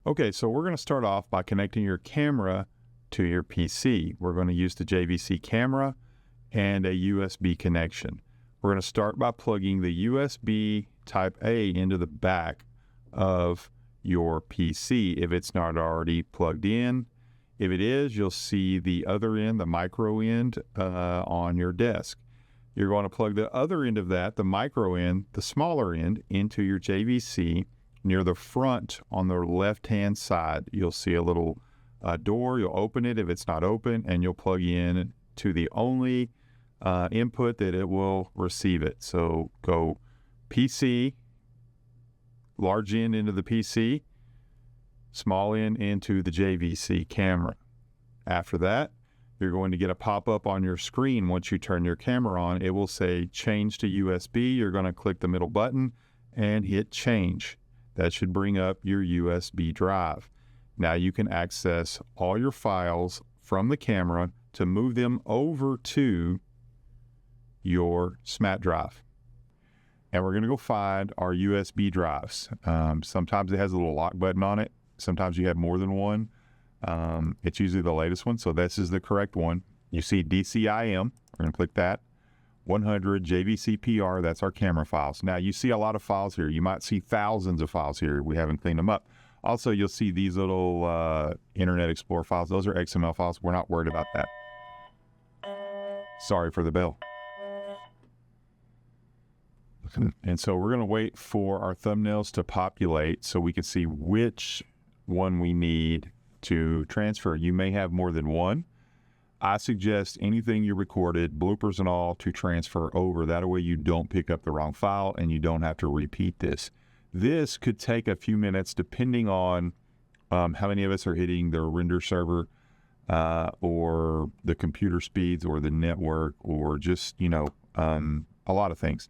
Okay, so we're going to start off by connecting your camera to your PC. We're going to use the JVC camera and a USB connection. We're going to start by plugging the USB type A into the back of your PC if it's not already plugged in. If it is, you'll see the other end, the micro end, on your desk. You're going to plug the other end of that, the micro end, the smaller end, into your JVC. Near the front on the left-hand side, you'll see a little door. You'll open it if it's not open, and you'll plug in to the only input that it will receive it. So go PC, large end into the PC, small end into the JVC camera. After that, you're going to get a pop-up on your screen. Once you turn your camera on, it will say change to USB. You're going to click the middle button and hit change. That should bring up your USB drive. Now you can access all your files from the camera to move them over to your SMAT drive. And we're going to go find our USB drives. Sometimes it has a little lock button on it. Sometimes you have more than one. It's usually the latest one, so this is the correct one. You see DCIM, we're going to click that. 100 JVC PR, that's our camera files. Now you see a lot of files here. You might see thousands of files here. We haven't cleaned them up. Also, you'll see these little Internet Explorer files. Those are XML files. We're not worried about that. Sorry for the bell. And so we're going to wait for our thumbnails to populate so we can see which one we need to transfer. You may have more than one. I suggest anything you recorded, bloopers and all, to transfer over. That way you don't pick up the wrong file and you don't have to repeat this. This could take a few minutes depending on how many of us are hitting the render server or the computer speeds or the network or just, a lot of things.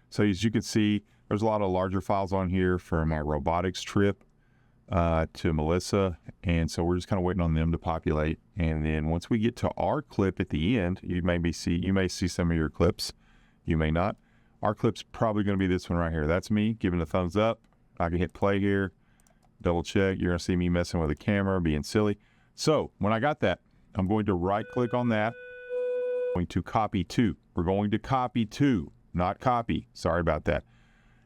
So as you can see, there's a lot of larger files on here from my robotics trip to Melissa, and so we're just kind of waiting on them to populate. And then once we get to our clip at the end, you may see some of your clips, you may not. Our clip's probably going to be this one right here. That's me giving a thumbs up. I can hit play here, double check. You're going to see me messing with the camera, being silly. So when I got that, I'm going to right click on that. I'm going to copy to. We're going to copy to, not copy. Sorry about that.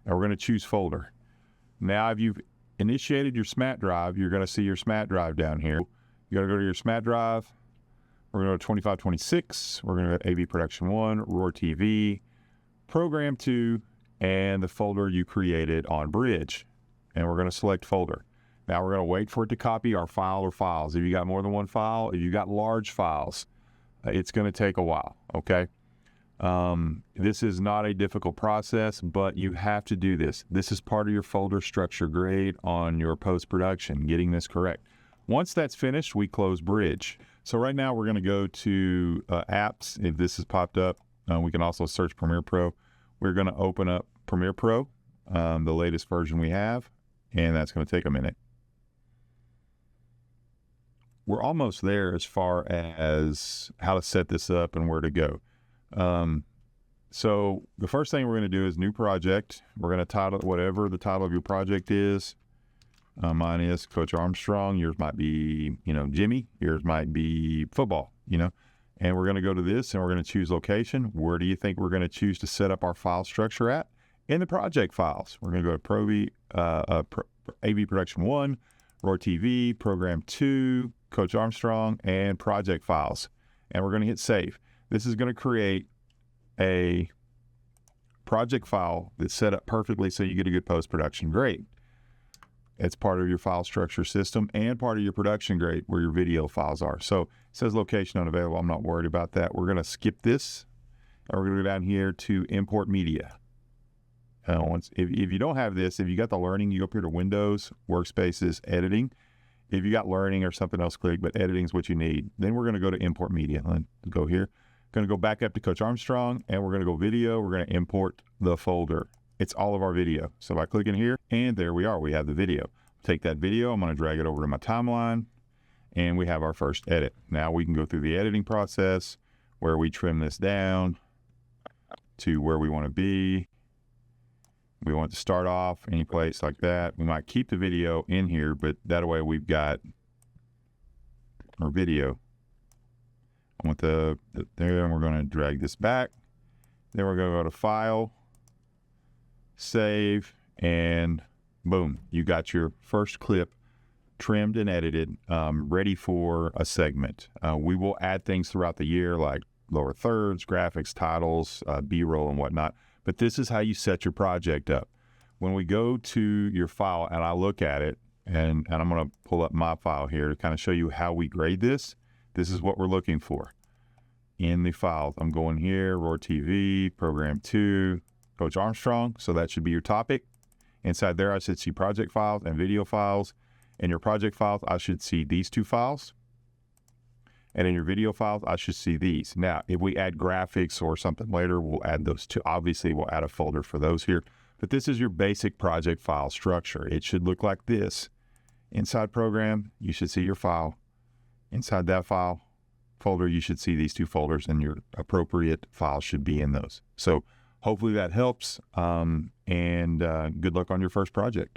And we're going to choose folder. Now if you've initiated your SMAT drive, you're going to see your SMAT drive down here. You got to go to your SMAT drive. We're going to go to 2526. We're going to go to AV Production 1, Roar TV, Program 2, and the folder you created on Bridge. And we're going to select folder. Now we're going to wait for it to copy our file or files. If you got more than one file, if you got large files, it's going to take a while, okay? This is not a difficult process, but you have to do this. This is part of your folder structure grade on your post-production, getting this correct. Once that's finished, we close Bridge. So right now we're going to go to apps. If this has popped up, we can also search Premiere Pro. We're going to open up Premiere Pro, the latest version we have, and that's going to take a minute. We're almost there as far as how to set this up and where to go. So the first thing we're going to do is new project. We're going to title it whatever the title of your project is. Mine is Coach Armstrong. Yours might be, Jimmy. Yours might be football, and we're going to go to this and we're going to choose location. Where do you think we're going to choose to set up our file structure at? In the project files. We're going to go to AV Production 1, Roar TV, Program 2, Coach Armstrong, and project files. And we're going to hit save. This is going to create a project file that's set up perfectly so you get a good post-production grade. It's part of your file structure system and part of your production grade where your video files are. So it says location unavailable. I'm not worried about that. We're going to skip this and we're going to go down here to import media. If you don't have this, if you got the learning, you go up here to Windows, Workspaces, Editing. If you got learning or something else, click, but editing is what you need. Then we're going to go to import media. Let's go here. Going to go back up to Coach Armstrong, and we're going to go video. We're going to import the folder. It's all of our video. So by clicking here, and there we are. We have the video. Take that video. I'm going to drag it over to my timeline, and we have our first edit. Now we can go through the editing process where we trim this down to where we want to be. We want to start off any place like that. We might keep the video in here, but that way we've got our video. I want there, and we're going to drag this back. Then we're going to go to File, Save, and boom, you got your first clip trimmed and edited, ready for a segment. We will add things throughout the year like lower thirds, graphics, titles, B-roll, and whatnot. But this is how you set your project up. When we go to your file and I look at it, and I'm going to pull up my file here to kind of show you how we grade this. This is what we're looking for in the files. I'm going here, Roar TV, Program 2, Coach Armstrong. So that should be your topic. Inside there, I should see project files and video files. In your project files, I should see these two files. And in your video files, I should see these. Now, if we add graphics or something later, we'll add those two. Obviously, we'll add a folder for those here. But this is your basic project file structure. It should look like this. Inside Program, you should see your file. Inside that file folder, you should see these two folders, and your appropriate files should be in those. So hopefully that helps, and good luck on your first project.